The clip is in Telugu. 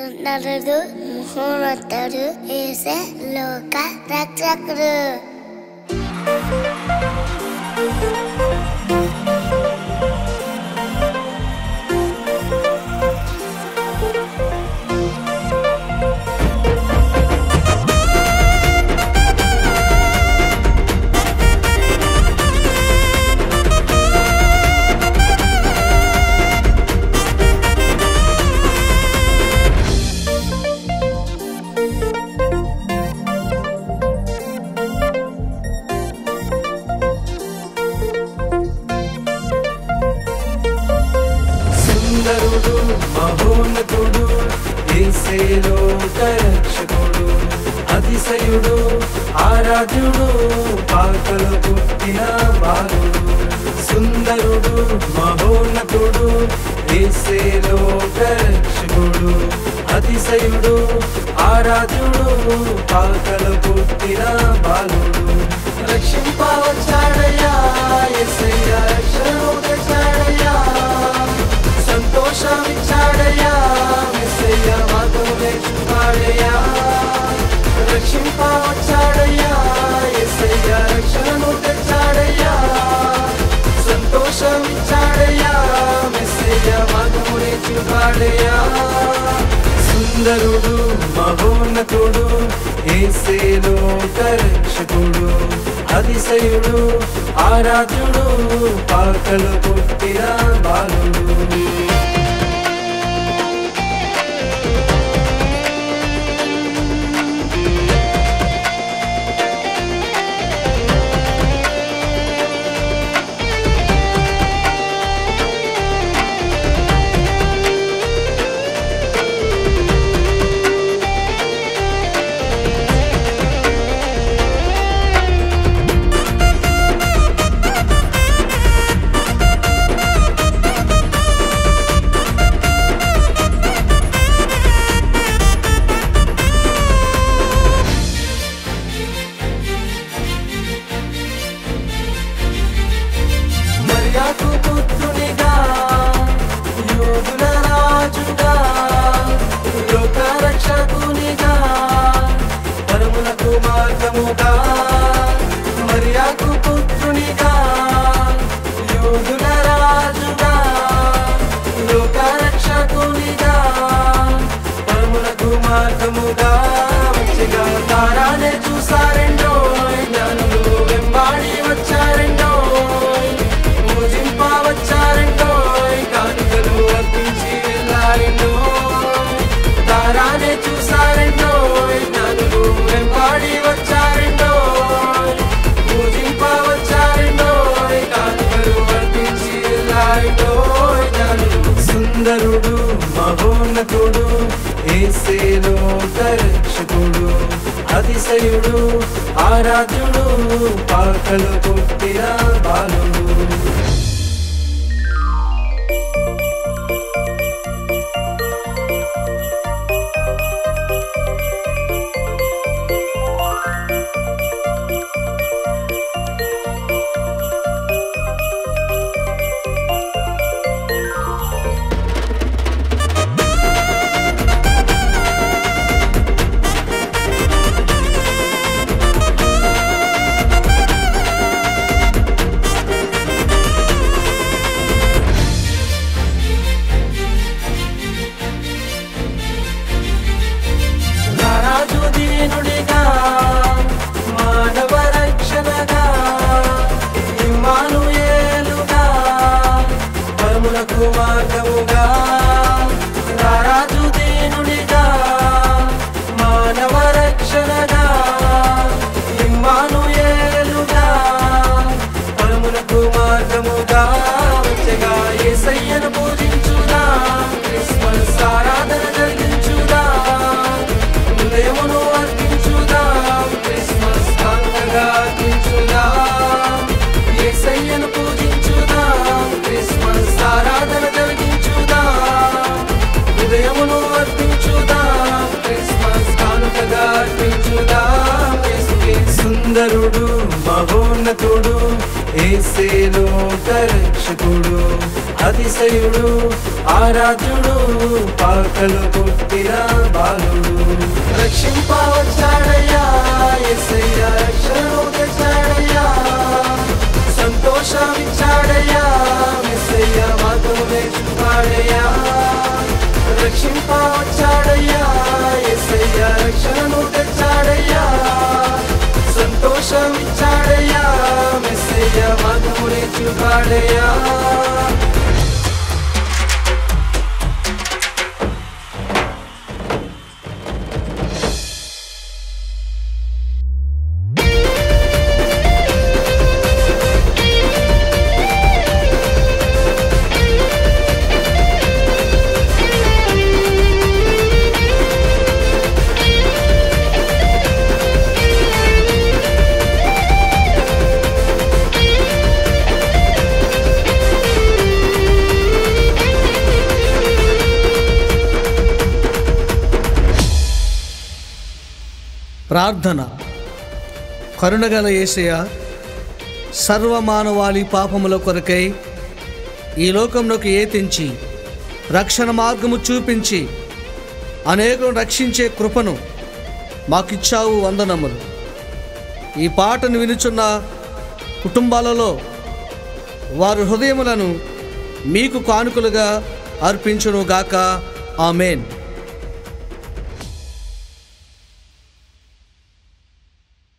సుందరుడు మహోన్నతుడు యేసే లోక రక్షకుడు. సుందరుడు మహోన్నతుడు యేసే లోక రక్షకుడు, అతిశయుడు ఆరాధ్యుడు పాకలు పుట్టిన బాలుడు. సుందరుడు మహోన్నతుడు యేసే లోక రక్షకుడు, అతిశయుడు ఆరాధ్యుడు పాకలు పుట్టిన బాలుడు. రక్షింపవచ్చాడయ్యా యేసయ్య, రక్షణను తెచ్చాడయ్యా, సంతోషమిచ్చాడయ్యా యేసయ్య, మార్గము నేర్చుపాడయ్యా. రక్షింపవచ్చాడయ్యా యేసయ్య, రక్షణను తెచ్చాడయ్యా, సంతోషమిచ్చాడయ్యా యేసయ్య, మార్గము నేర్చుపాడయ్యా. సుందరుడు మహోన్నతుడు యేసే లోక రక్షకుడు, అతిశయుడు ఆరాధ్యుడు పాకలు పుట్టిన బాలుడు. పుత్రునిగా యోధుల రాజుగా లోక రక్షకునిగా పరములకు మార్గముగా, మరియకు పుత్రునిగా యోధుల రాజుగా లోక రక్షకునిగా పరములకు మార్గముగా. మంచిగా తారానే చూసారెండో, జ్ఞానులు వెంబాడి వచ్చారెండో, వచ్చారంటోయ్ కానుకలు అర్పించి వెళ్ళారంటోయ్. తారానే చూసారంటోయ్, జ్ఞానులు వెంబాడి వచ్చారంటోయ్, పూజింపవచ్చారంటోయ్, కానుకలు అర్పించి వెళ్ళారంటోయ్ జ్ఞానులు. సుందరుడు మహోన్నతుడు యేసే లోక రక్షకుడు, అతిశయుడు ఆరాధ్యుడు పాకలు పుట్టిన బాలుడు. దీనుడిగా మానవ రక్షణగా ఇమ్మానుయేలుగా పరములకు మార్గముగా. రారాజు దీనుడిగా మానవ రక్షణగా ఇమ్మానుయేలుగా పరములకు మార్గముగా. వచ్చగా యేసయ్యను పూజించుదా, క్రిస్మస్ ఆరాధన జరిగించుదా, హృదయమును అర్పించుదా, క్రిస్మస్ కానుకగా అర్పించుదా. యేసయ్యను పూజించుదా, క్రిస్మస్ ఆరాధన జరిగించుదా, హృదయమును అర్పించుదా, క్రిస్మస్ కానుకగా అర్పించుదా. సుందరుడు మహోన్నతుడు యేసే లోక రక్షకుడు, అతిశయుడు ఆరాధ్యుడు పాకలు పుట్టిన బాలుడు రక్షింపవచ్చాడయ్యా యేసయ్య రక్షణను తెచ్చాడయ్యా సంతోషమిచ్చాడయ్యా యేసయ్య మార్గమునే చూపాడయ్యా రక్షింపవచ్చాడయ్యా యేసయ్య రక్షణను తెచ్చాడయ్యా సంతోషమిచ్చాడయ్యా యేసయ్య మార్గమునే చూపాడయ్యా ప్రార్థన. కరుణగల యేసయ్య, సర్వమానవాళి పాపముల కొరకై ఈ లోకంలోకి ఏతించి రక్షణ మార్గము చూపించి అనేకులను రక్షించే కృపను మాకిచ్చావు, వందనములు. ఈ పాటను వినుచున్న కుటుంబాలలో వారి హృదయములను మీకు కానుకలుగా అర్పించునుగాక. ఆమేన్.